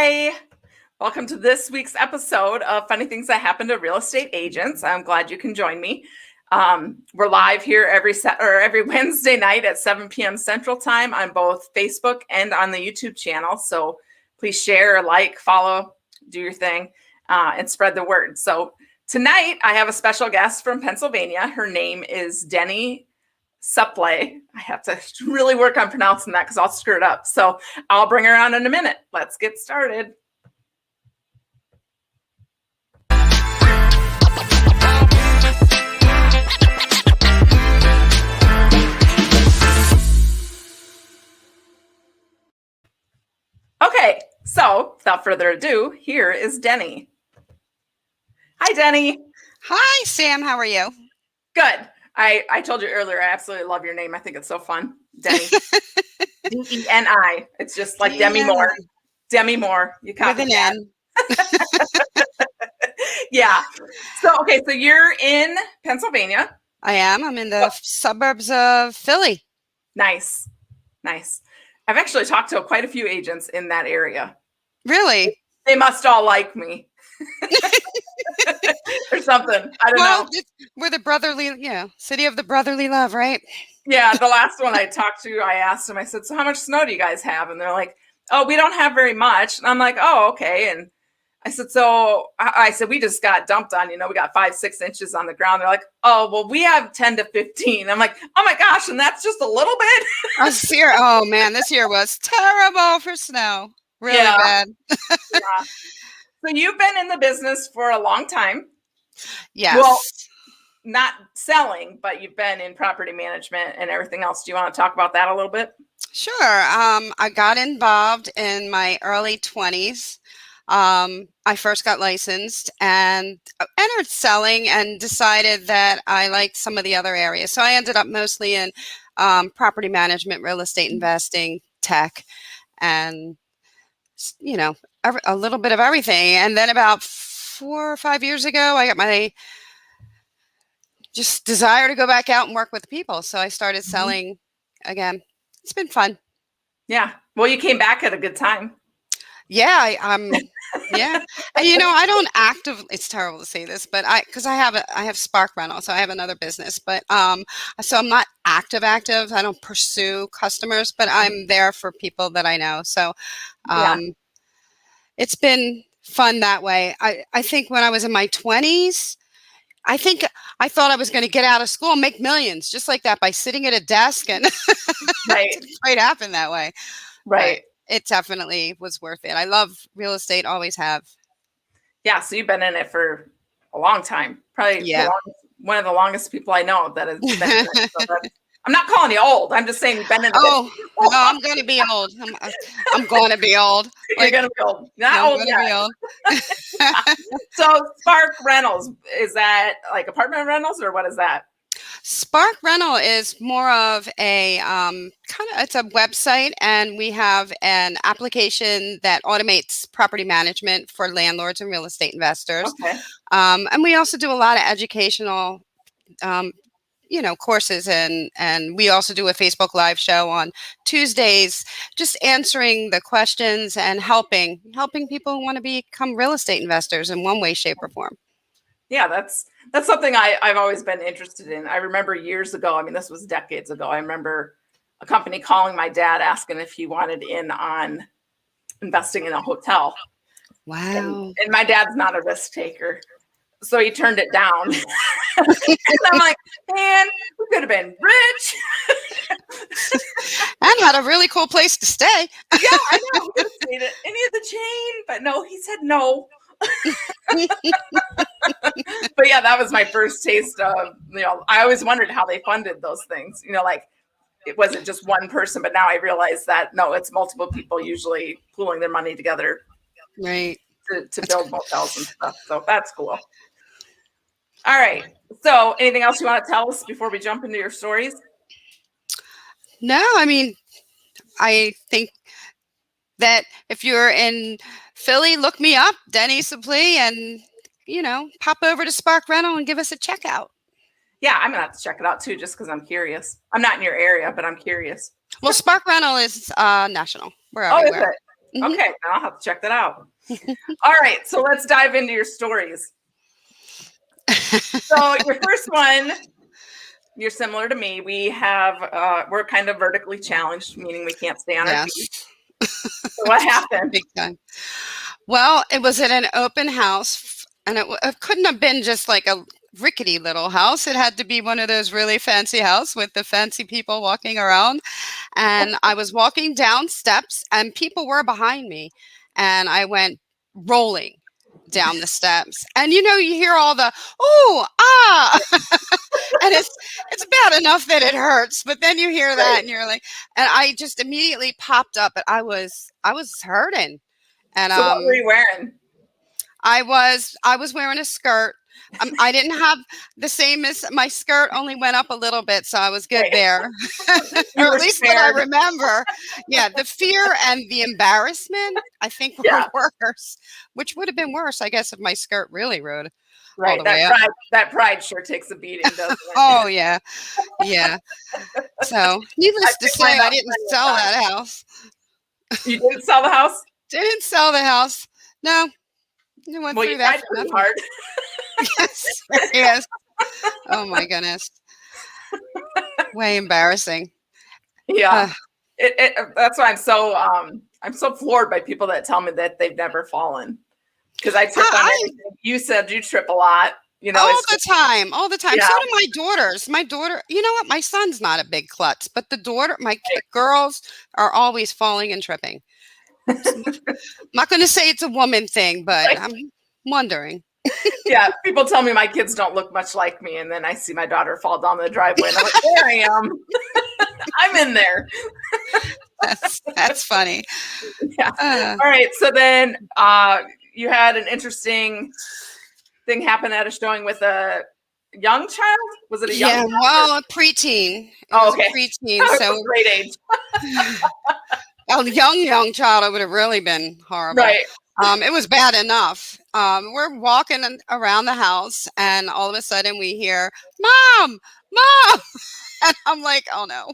Hi. Welcome to this week's episode of Funny Things That Happen to Real Estate Agents. I'm glad you can join me. We're live here every Wednesday night at 7 p.m. Central Time on both Facebook and on the YouTube channel. So please share, like, follow, do your thing, and spread the word. So tonight I have a special guest from Pennsylvania. Her name is Deni. Supplee. I have to really work on pronouncing that because I'll screw it up. So I'll bring her on in a minute. Let's get started. Okay, so without further ado, here is Deni. Hi, Deni. Hi, Sam. How are you? Good. I told you earlier, I absolutely love your name. I think it's so fun. Deni. D-E-N-I. It's just like Demi Moore. Demi Moore. You copy that. Yeah. So you're in Pennsylvania. I am. I'm in the suburbs of Philly. Nice. I've actually talked to quite a few agents in that area. Really? They must all like me. Or something. I don't know. We're the brotherly, city of the brotherly love, right? Yeah. The last one I talked to, I asked them, I said, so how much snow do you guys have? And they're like, oh, we don't have very much. And I'm like, oh, okay. And I said, we just got dumped on, we got 5-6 inches on the ground. They're like, oh, well, we have 10 to 15. I'm like, oh my gosh. And that's just a little bit. Oh man, this year was terrible for snow. Really bad. Yeah. So you've been in the business for a long time. Yes. Well, not selling, but you've been in property management and everything else. Do you want to talk about that a little bit? Sure. I got involved in my early 20s. I first got licensed and entered selling and decided that I liked some of the other areas. So I ended up mostly in property management, real estate investing, tech, and, a little bit of everything. And then about 4 or 5 years ago, I got my just desire to go back out and work with people. So I started selling again. It's been fun. Yeah. Well, you came back at a good time. Yeah. Yeah. And, I don't it's terrible to say this, but I have Spark Rental. So I have another business, but, so I'm not active. I don't pursue customers, but I'm there for people that I know. So, It's been fun that way. I think when I was in my 20s, I thought I was going to get out of school and make millions just like that by sitting at a desk, and right. It didn't quite happen that way. Right. But it definitely was worth it. I love real estate, always have. Yeah. So you've been in it for a long time. Probably one of the longest people I know that has been in it. So I'm not calling you old. I'm just saying you've been in it. Oh, no, I'm going to be old. I'm going to be old. You're going to be old. Not old yet. Be old. So Spark Rentals, is that like apartment rentals or what is that? Spark Rental is more of a it's a website, and we have an application that automates property management for landlords and real estate investors. Okay. And we also do a lot of educational courses, and we also do a Facebook Live show on Tuesdays, just answering the questions and helping people who want to become real estate investors in one way, shape, or form. Yeah, that's something I've always been interested in. I remember years ago, this was decades ago, I remember a company calling my dad asking if he wanted in on investing in a hotel. Wow. And my dad's not a risk taker. So he turned it down. And I'm like, man, we could have been rich. And had a really cool place to stay. Yeah, I know. We stayed at any of the chain, but no, he said no. But yeah, that was my first taste of, I always wondered how they funded those things. Like it wasn't just one person, but now I realize that no, it's multiple people usually pooling their money together. Right. To build motels and stuff. So that's cool. All right. So anything else you want to tell us before we jump into your stories? No, I think that if you're in Philly, look me up, Deni, Supplee, and, pop over to Spark Rental and give us a check out. Yeah, I'm going to have to check it out too, just because I'm curious. I'm not in your area, but I'm curious. Well, Spark Rental is national. We're everywhere. Is it? Mhm. Okay, I'll have to check that out. All right, so let's dive into your stories. So your first one, you're similar to me. We're kind of vertically challenged, meaning we can't stay on our feet. Yes. So what happened? Big time. Well, it was at an open house, and it couldn't have been just like a rickety little house. It had to be one of those really fancy house with the fancy people walking around. And I was walking down steps, and people were behind me, and I went rolling down the steps. And you hear all the "oh, ah," and it's bad enough that it hurts, but then you hear that, Right. and you're like, and I just immediately popped up, and I was hurting. And So what were you wearing? I was wearing a skirt. I didn't have the same as my skirt, only went up a little bit, so I was good Right. there. You Or were at least that I spared. remember. Yeah, the fear and the embarrassment, I think, were Yeah, worse, which would have been worse, I guess, if my skirt really rode all right. the way up. That pride sure takes a beating, doesn't it? Oh, yeah. Yeah. So, I needless to picked mine say, I up didn't plenty of sell times. that house. You didn't sell the house? Didn't sell the house. No, I went Well, you through that tried for pretty nothing. hard. Yes. Yes. Oh my goodness. Way embarrassing. Yeah. Uh, That's why I'm so floored by people that tell me that they've never fallen. Because I trip on I everything. You said you trip a lot. all It's the just, time, all the time. yeah, So do my daughters. My daughter, you know what? My son's not a big klutz, but my girls are always falling and tripping. I'm not going to say it's a woman thing, but like, I'm wondering. yeah. People tell me my kids don't look much like me, and then I see my daughter fall down the driveway, and I'm like, there I am. I'm in there. That's funny. Yeah. Uh, All right. So then you had an interesting thing happen at a showing with a young child. Was it a young yeah, child? well, a preteen. It Oh, was a okay. preteen, It so was great age. a young child, it would have really been horrible. Right. It was bad enough. We're walking around the house, and all of a sudden we hear, "Mom, Mom!" And I'm like, "Oh no!"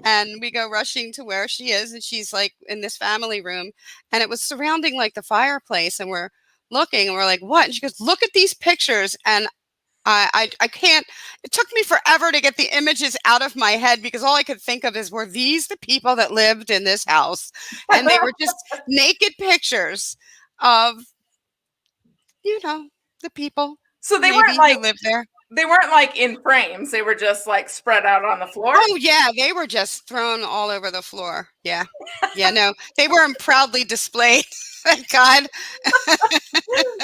And we go rushing to where she is, and she's like in this family room, and it was surrounding like the fireplace, and we're looking, and we're like, "What?" And she goes, "Look at these pictures," and I can't. It took me forever to get the images out of my head because all I could think of is, were these the people that lived in this house? And they were just naked pictures of, the people So maybe who lived there. they weren't like in frames. They were just like spread out on the floor. Oh yeah, they were just thrown all over the floor. Yeah, yeah, no, they weren't proudly displayed. Thank God.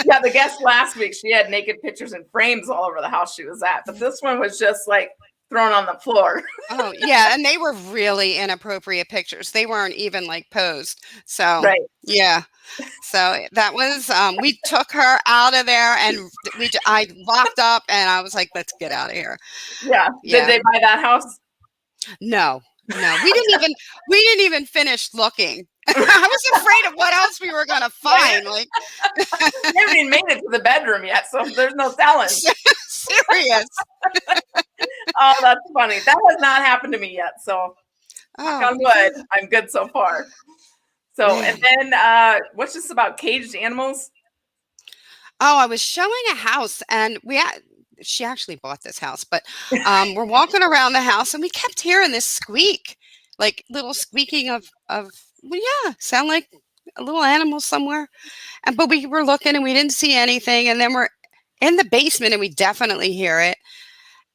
Yeah, the guest last week, she had naked pictures and frames all over the house she was at, but this one was just like thrown on the floor. Oh yeah, and they were really inappropriate pictures. They weren't even like posed. So Right. yeah. So that was we took her out of there, and I locked up, and I was like, let's get out of here. Yeah. Did Yeah. they buy that house? No. No. We didn't even finish looking. I was afraid of what else we were gonna find. Like They haven't even made it to the bedroom yet, so there's no telling. serious. Oh, that's funny. That has not happened to me yet. So knock Oh on wood, I'm good so far. So, and man. then what's this about caged animals? Oh, I was showing a house, and she actually bought this house, but we're walking around the house, and we kept hearing this squeak, like little squeaking of well, yeah, sound like a little animal somewhere. And but we were looking, and we didn't see anything, and then we're in the basement, and we definitely hear it.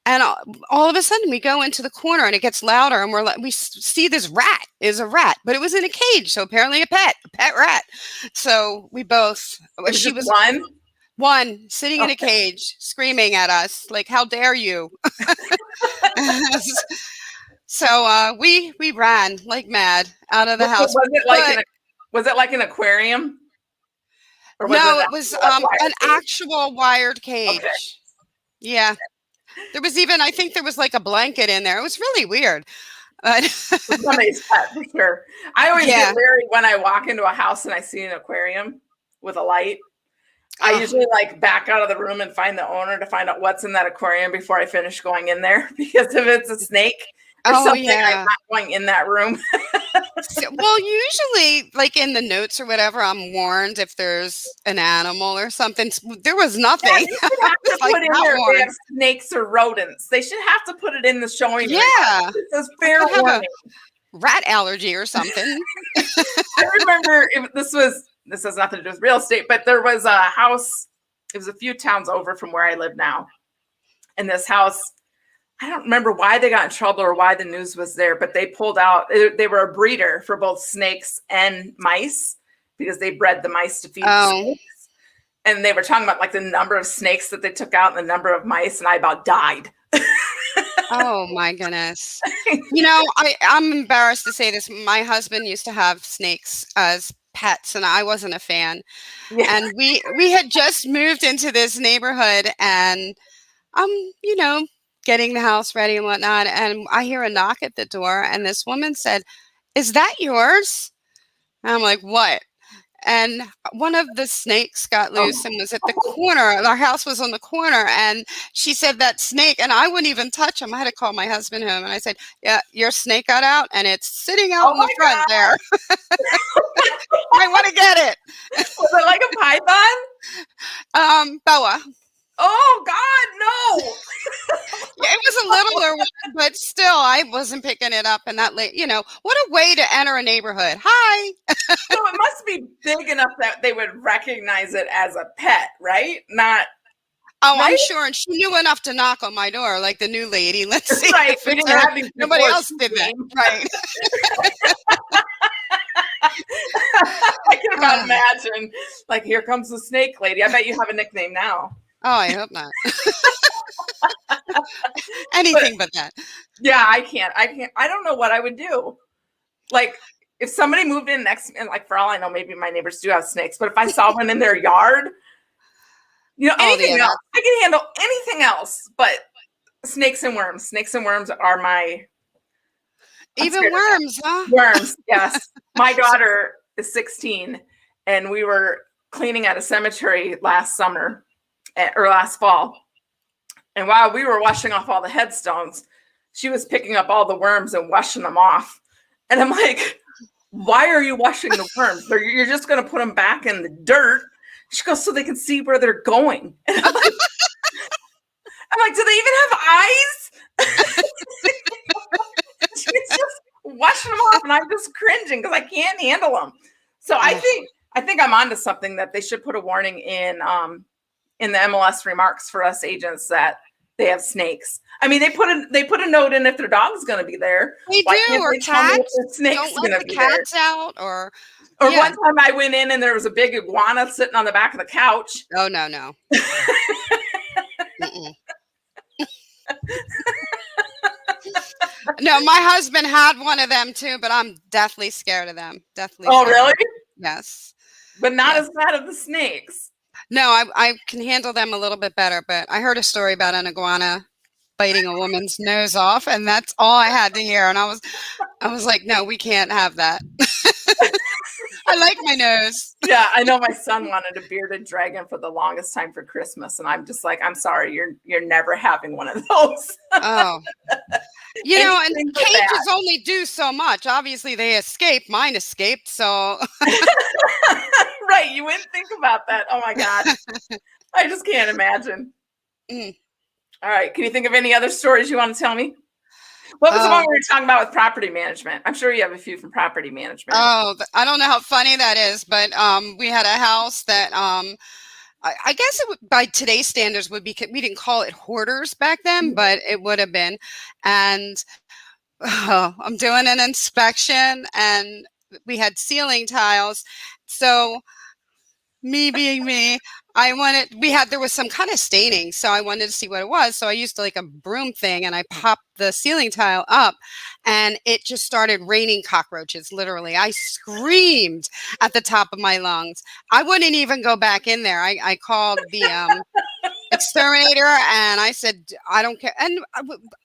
And all of a sudden, we go into the corner, and it gets louder, and we see this rat is a rat, but it was in a cage, so apparently a pet rat. So we both, It was she just was one. sitting in a Okay. cage, screaming at us like, "How dare you!" So we ran like mad out of the house. But Was it like an aquarium? Or was it no, an it was actual, like, wire an cage? actual wired Okay. cage. Yeah, there was even, I think there was like a blanket in there. It was really weird. But Somebody's pet for sure. I always get yeah, wary when I walk into a house and I see an aquarium with a light. I uh, usually like back out of the room and find the owner to find out what's in that aquarium before I finish going in there. Because if it's a snake or oh something, I'm yeah. not going in that room. Well, usually, like in the notes or whatever, I'm warned if there's an animal or something. There was Yeah, nothing. you I should have was to like put in not there if they have warned. snakes or rodents. They should have to put it in the showing Yeah, remarks. It says I fair could have a warning. rat allergy or something. I remember this has nothing to do with real estate, but there was a house. It was a few towns over from where I live now, and this house. I don't remember why they got in trouble or why the news was there, but they pulled out. They were a breeder for both snakes and mice because they bred the mice to feed the Oh, snakes. And they were talking about like the number of snakes that they took out and the number of mice, and I about died. oh my goodness. I'm embarrassed to say this. My husband used to have snakes as pets, and I wasn't a fan. Yeah. And we had just moved into this neighborhood, and I'm, getting the house ready and whatnot. And I hear a knock at the door, and this woman said, "Is that yours?" And I'm like, "What?" And one of the snakes got loose and was at the corner. Our house was on the corner, and she said that snake, and I wouldn't even touch him. I had to call my husband home, and I said, "Yeah, your snake got out, and it's sitting out Oh in the my front God. there. I want to get it." Was it like a python? Boa. Oh God, no. Yeah, it was a littler one, but still, I wasn't picking it up. And that, what a way to enter a neighborhood. Hi. So it must be big enough that they would recognize it as a pet, right? Not Oh, I'm right. sure. And she knew enough to knock on my door, like the new lady. Let's see. Right. If We it's didn't her. have these Nobody before else she did that. came. Right. I can about imagine. Like, here comes the snake lady. I bet you have a nickname now. Oh, I hope not. Anything but that. Yeah, I can't. I don't know what I would do. Like, if somebody moved in next, and like for all I know, maybe my neighbors do have snakes, but if I saw one in their yard, Oh, anything yeah. else, I can handle anything else, but snakes and worms. Snakes and worms are my Even worms, huh? worms. Yes, my daughter is 16, and we were cleaning at a cemetery last summer or last fall, and while we were washing off all the headstones, she was picking up all the worms and washing them off, and I'm like, why are you washing the worms? You're just going to put them back in the dirt. She goes, so they can see where they're going. And I'm like, do they even have eyes? She's just washing them off, and I'm just cringing because I can't handle them. So I think I'm onto something that they should put a warning in the MLS remarks for us agents that they have snakes. I mean, they put a note in if their dog's going to be there. They Why do, can't or they tell me if cats. the snake's Don't going let to the be there? cats out, or Or yeah. one time I went in and there was a big iguana sitting on the back of the couch. Oh, no. Mm-mm. No, my husband had one of them too, but I'm deathly scared of them. Deathly. Oh, scared. really? Yes. But not Yes. as bad as the snakes. No, I can handle them a little bit better, but I heard a story about an iguana biting a woman's nose off, and that's all I had to hear. And I was like, no, we can't have that. I like my nose. Yeah, I know my son wanted a bearded dragon for the longest time for Christmas, and I'm just like, I'm sorry, you're never having one of those. Oh. And Anything but cages that. only do so much. Obviously, they escaped. Mine escaped, so Right, you wouldn't think about that. Oh my God. I just can't imagine. Mm. All right, can you think of any other stories you want to tell me? What was the one we were talking about with property management? I'm sure you have a few from property management. Oh, I don't know how funny that is, but we had a house that I guess it would, by today's standards, would be. We didn't call it hoarders back then, but it would have been. And I'm doing an inspection, and we had ceiling tiles. So me being me, there was some kind of staining, so I wanted to see what it was. So I used like a broom thing, and I popped the ceiling tile up, and it just started raining cockroaches. Literally, I screamed at the top of my lungs. I wouldn't even go back in there. I called the exterminator, and I said, I don't care. And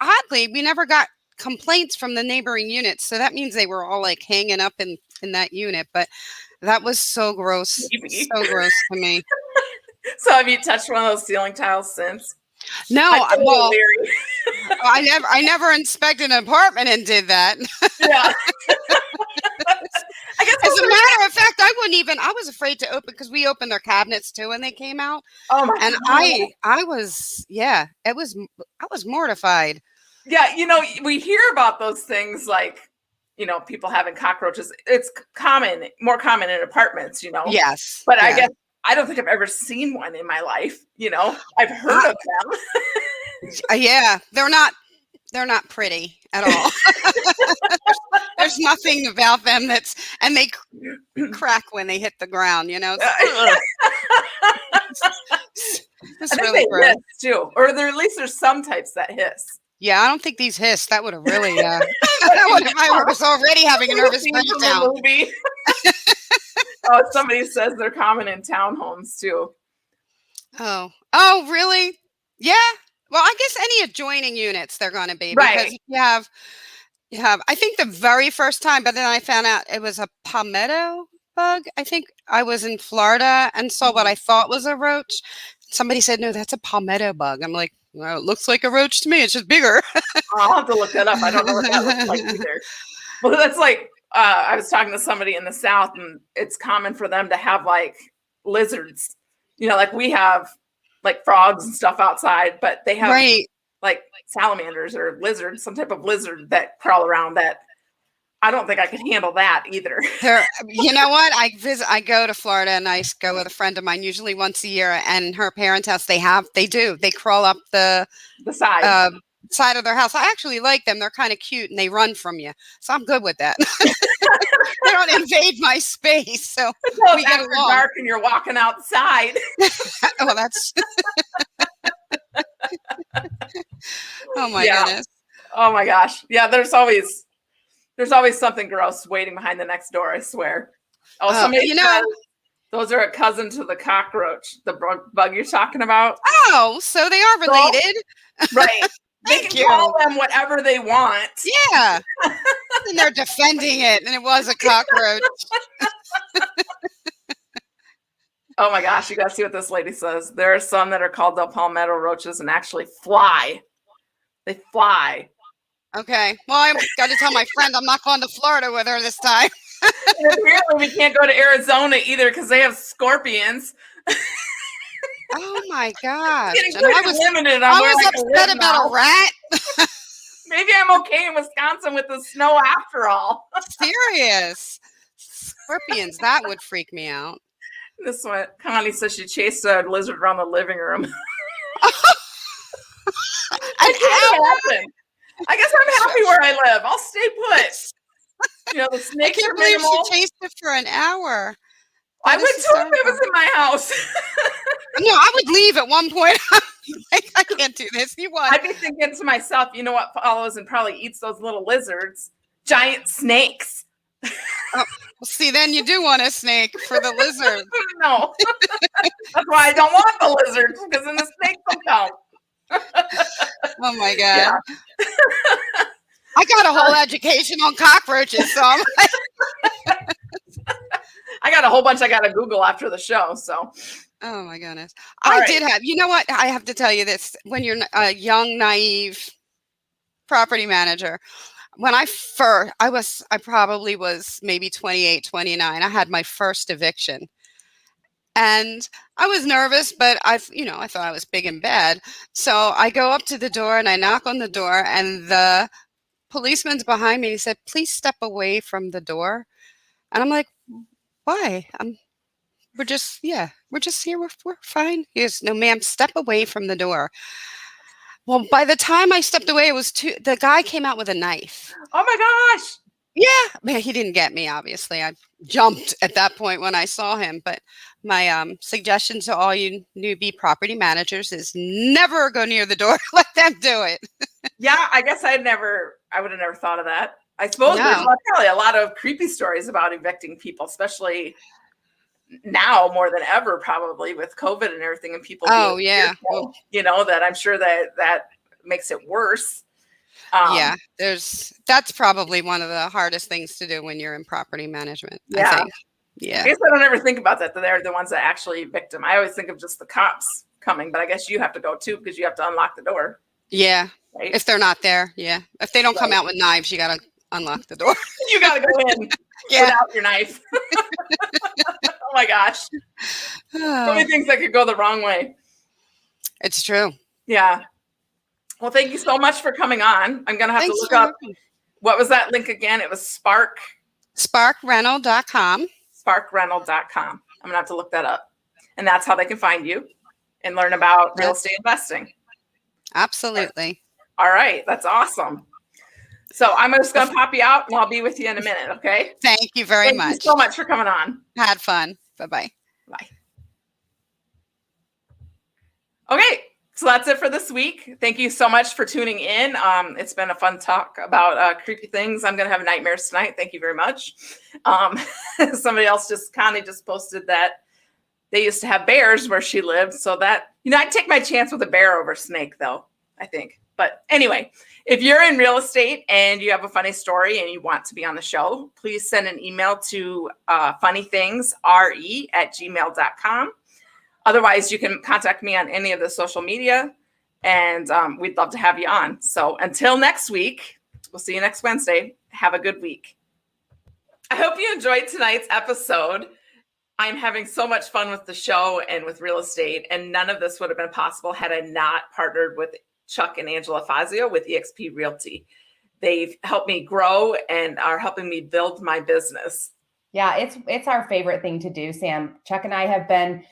oddly, we never got complaints from the neighboring units, so that means they were all like hanging up in that unit. But that was so gross. Maybe. So gross to me. So have you touched one of those ceiling tiles since? No, well, leery. I never inspected an apartment and did that. Yeah. As a matter of fact, I was afraid to open because we opened their cabinets too when they came out. Oh my And God. I was mortified. Yeah, we hear about those things like, people having cockroaches. It's more common in apartments, Yes. But I Yeah. guess I don't think I've ever seen one in my life, I've heard Uh, of them. yeah. They're not pretty at all. There's nothing about them and they crack when they hit the ground, I It's think really they gross. hiss too, or at least there's some types that hiss. Yeah, I don't think these hiss. That would have really, I was already having a nervous Scene from a breakdown. movie. Oh, somebody says they're common in townhomes too. Oh, really? Yeah. Well, I guess any adjoining units they're going to be because Right. if you have, I think the very first time, but then I found out it was a palmetto bug. I think I was in Florida and saw what I thought was a roach. Somebody said, no, that's a palmetto bug. I'm like, well, it looks like a roach to me. It's just bigger. I'll have to look that up. I don't know what that looks like either. Well, that's like, I was talking to somebody in the South, and it's common for them to have like lizards. Like we have like frogs and stuff outside, but they have Right. like salamanders or lizards, some type of lizard that crawl around that. I don't think I could handle that either. You know what? I go to Florida and I go with a friend of mine usually once a year, and her parents' house they crawl up the side. Side of their house. I actually like them. They're kind of cute and they run from you, so I'm good with that. They don't invade my space, so Well, we get after along. dark and you're walking outside. Well, that's oh my Yeah. goodness. Oh my gosh. Yeah, there's always something gross waiting behind the next door, I swear. Oh, somebody says those are a cousin to the cockroach, the bug you're talking about. Oh, so they are related. Right. They can call them whatever they want. Yeah. And they're defending it, and it was a cockroach. Oh my gosh, you gotta see what this lady says. There are some that are called the palmetto roaches and actually fly. They fly. Okay. Well, I've got to tell my friend I'm not going to Florida with her this time. And apparently we can't go to Arizona either because they have scorpions. Oh my gosh. And I was limited on where I upset about a rat. Maybe I'm okay in Wisconsin with the snow after all. Serious. Scorpions, that would freak me out. This one, Connie says she chased a lizard around the living room. I guess I'm happy where I live. I'll stay put. The snakes I can't believe she chased it for an hour. I would too if it was in my house. No, I would leave at one point. I can't do this. You what? I'd be thinking to myself, you know what follows and probably eats those little lizards? Giant snakes. Well, see, then you do want a snake for the lizard. No. That's why I don't want the lizards, because then the snakes will come. Oh my God. Yeah. I got a whole education on cockroaches, so I'm like I got a whole bunch I got to Google after the show, so. Oh my goodness. I did have, you know what? I have to tell you this. When you're a young, naive property manager, when I probably was maybe 28, 29. I had my first eviction. And I was nervous, but I thought I was big and bad. So I go up to the door and I knock on the door, and the policeman's behind me. He said, "Please step away from the door." And I'm like, "Why? We're just here. We're fine." He goes, "No, ma'am, step away from the door." Well, by the time I stepped away, the guy came out with a knife. Oh my gosh. Yeah. Man, he didn't get me, obviously. I jumped at that point when I saw him. But my suggestion to all you newbie property managers is never go near the door. Let them do it. Yeah, I guess I would have never thought of that. I suppose there's probably a lot of creepy stories about evicting people, especially now more than ever, probably with COVID and everything, and people. Oh yeah, fearful, that I'm sure that makes it worse. Yeah, that's probably one of the hardest things to do when you're in property management. Yeah, I think. Yeah. I guess I don't ever think about that they're the ones that actually evict them. I always think of just the cops coming, but I guess you have to go too because you have to unlock the door. Yeah. Right? If they're not there, yeah. If they don't come out with knives, you got to unlock the door. You got to go in. Yeah. without your knife. Oh my gosh. So many things that could go the wrong way. It's true. Yeah. Well, thank you so much for coming on. I'm going to have Thanks to look for up, having me. what was that link again? It was Sparkrental.com. sparkrental.com. I'm going to have to look that up. And that's how they can find you and learn about real estate investing. Absolutely. All right. That's awesome. So I'm just going to pop you out and I'll be with you in a minute. Okay. Thank you very much. Thank you so much for coming on. Had fun. Bye-bye. Bye. Okay. So that's it for this week. Thank you so much for tuning in. It's been a fun talk about creepy things. I'm going to have nightmares tonight. Thank you very much. Somebody else Connie just posted that they used to have bears where she lived. So that, I'd take my chance with a bear over a snake though, I think. But anyway, if you're in real estate and you have a funny story and you want to be on the show, please send an email to funnythingsre@gmail.com. Otherwise, you can contact me on any of the social media, and we'd love to have you on. So until next week, we'll see you next Wednesday. Have a good week. I hope you enjoyed tonight's episode. I'm having so much fun with the show and with real estate, and none of this would have been possible had I not partnered with Chuck and Angela Fazio with eXp Realty. They've helped me grow and are helping me build my business. Yeah, it's our favorite thing to do, Sam. Chuck and I have been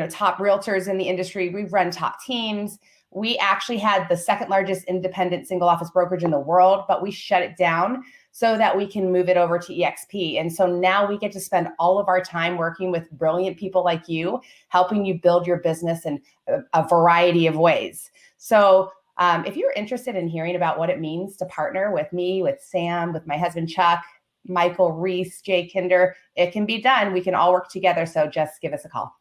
top realtors in the industry. We've run top teams. We actually had the second largest independent single office brokerage in the world, but we shut it down so that we can move it over to eXp. And so now we get to spend all of our time working with brilliant people like you, helping you build your business in a variety of ways. So if you're interested in hearing about what it means to partner with me, with Sam, with my husband, Chuck, Michael, Reese, Jay Kinder, it can be done. We can all work together. So just give us a call.